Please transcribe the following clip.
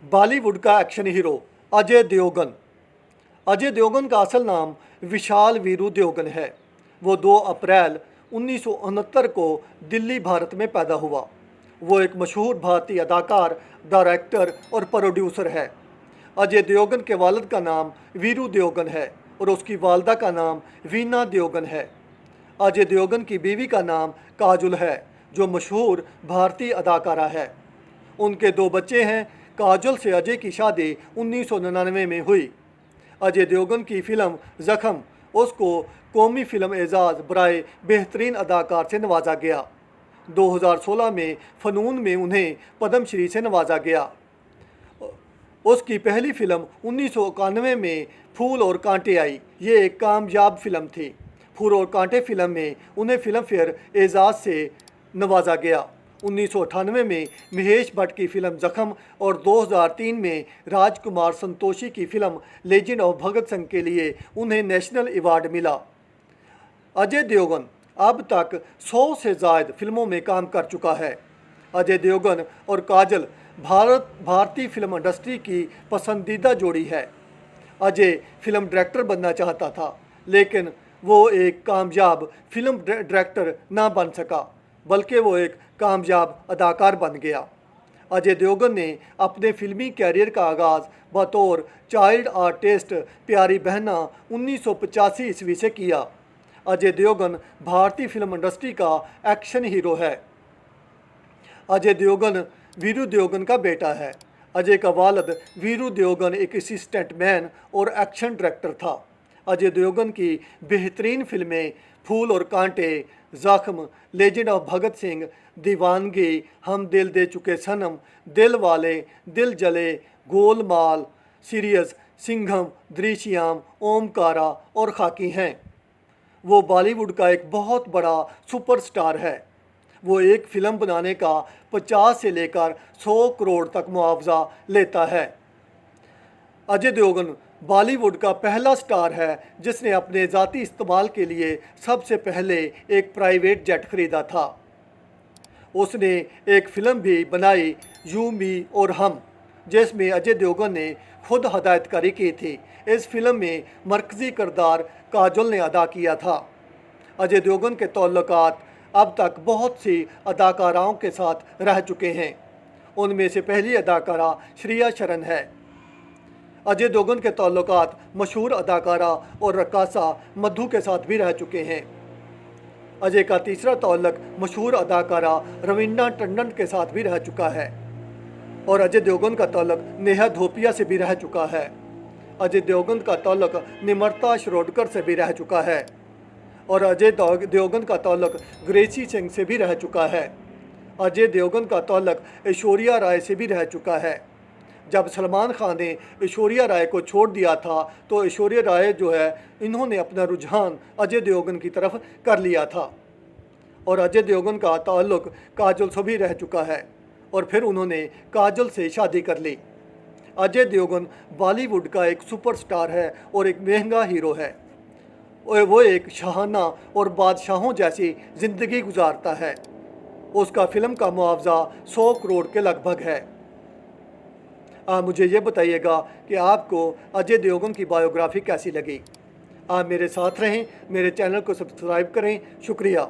बॉलीवुड का action hero Ajay Devgan. Ajay Devgan का असल नाम विशाल वीरू देवगन है। वो 2 अप्रैल 1969 को दिल्ली, भारत में पैदा हुआ। वो एक मशहूर भारतीय अदाकार, डायरेक्टर और प्रोड्यूसर है। अजय देवगन के वालिद का नाम वीरू देवगन है और उसकी वालदा का नाम वीना देवगन है। अजय देवगन की बीवी का नाम काजोल है, जो मशहूर भारतीय अदाकारा है। उनके 2 बच्चे हैं। काजोल से अजय की शादी 1999 में हुई। अजय देवगन की फिल्म जख्म उसको कौमी फिल्म एजाज़ बराए बेहतरीन अदाकार से नवाजा गया। 2016 में फ़नून में उन्हें पद्मश्री से नवाजा गया। उसकी पहली फिल्म 1991 में फूल और कांटे आई। ये एक कामयाब फिल्म थी। फूल और कांटे फिल्म में उन्हें फिल्म फेयर एजाज़ से नवाजा गया। 1998 में महेश भट्ट की फिल्म जख्म और 2003 में राजकुमार संतोषी की film legend of Bhagat Singh के लिए उन्हें नेशनल अवार्ड मिला। अजय देवगन अब तक 100 से ज़ायद फिल्मों में काम कर चुका है। अजय देवगन और काजल भारतीय फिल्म इंडस्ट्री की पसंदीदा जोड़ी है। अजय फिल्म डायरेक्टर बनना चाहता था, लेकिन वो एक कामयाब फिल्म डायरेक्टर ना बन सका, बल्कि वो एक कामयाब अदाकार बन गया। अजय देवगन ने अपने फिल्मी कैरियर का आगाज़ बतौर चाइल्ड आर्टिस्ट प्यारी बहना 1985 ईस्वी से किया। अजय देवगन भारतीय फिल्म इंडस्ट्री का एक्शन हीरो है। अजय देवगन वीरू देवगन का बेटा है। अजय का वालिद वीरू देवगन एक असिस्टेंट मैन और एक्शन डायरेक्टर था। अजय देवगन की बेहतरीन फिल्में फूल और कांटे, जख्म, लेजेंड ऑफ भगत सिंह, दीवानगी, हम दिल दे चुके सनम, दिल वाले, दिल जले, गोलमाल, सीरियस, सिंघम, दृश्यम, ओमकारा और खाकी हैं। वो बॉलीवुड का एक बहुत बड़ा सुपरस्टार है। वो एक फ़िल्म बनाने का 50 से लेकर 100 करोड़ तक मुआवजा लेता है। अजय देवगन बॉलीवुड का पहला स्टार है जिसने अपने ज़ाती इस्तेमाल के लिए सबसे पहले एक प्राइवेट जेट खरीदा था। उसने एक फ़िल्म भी बनाई, यू मी और हम, जिसमें अजय देवगन ने खुद हदायतकारी की थी। इस फिल्म में मरकज़ी किरदार काजोल ने अदा किया था। अजय देवगन के ताल्लुकात अब तक बहुत सी अदाकाराओं के साथ रह चुके हैं। उनमें से पहली अदाकारा श्रेया शरण है। अजय देवगन के ताल्लुकात मशहूर अदाकारा और रक्कासा मधु के साथ भी रह चुके हैं। अजय का तीसरा ताल्लुक मशहूर अदाकारा रवीना टंडन के साथ भी रह चुका है और अजय देवगन का ताल्लुक नेहा धोपिया से भी रह चुका है। अजय देवगन का ताल्लुक निमरता शिरोडकर से भी रह चुका है और अजय देवगन का ताल्लुक ग्रेसी सिंह से भी रह चुका है। अजय देवगन का ताल्लुक ऐश्वर्या राय से भी रह चुका है। जब सलमान खान ने ऐश्वर्या राय को छोड़ दिया था तो ऐश्वर्या राय जो है, इन्होंने अपना रुझान अजय देवगन की तरफ कर लिया था और अजय देवगन का ताल्लुक काजोल से भी रह चुका है और फिर उन्होंने काजोल से शादी कर ली। अजय देवगन बॉलीवुड का एक सुपरस्टार है और एक महंगा हीरो है। वो एक शाहाना और बादशाहों जैसी ज़िंदगी गुजारता है। उसका फ़िल्म का मुआवजा 100 करोड़ के लगभग है। आप मुझे ये बताइएगा कि आपको अजय देवगन की बायोग्राफी कैसी लगी। आप मेरे साथ रहें, मेरे चैनल को सब्सक्राइब करें। शुक्रिया।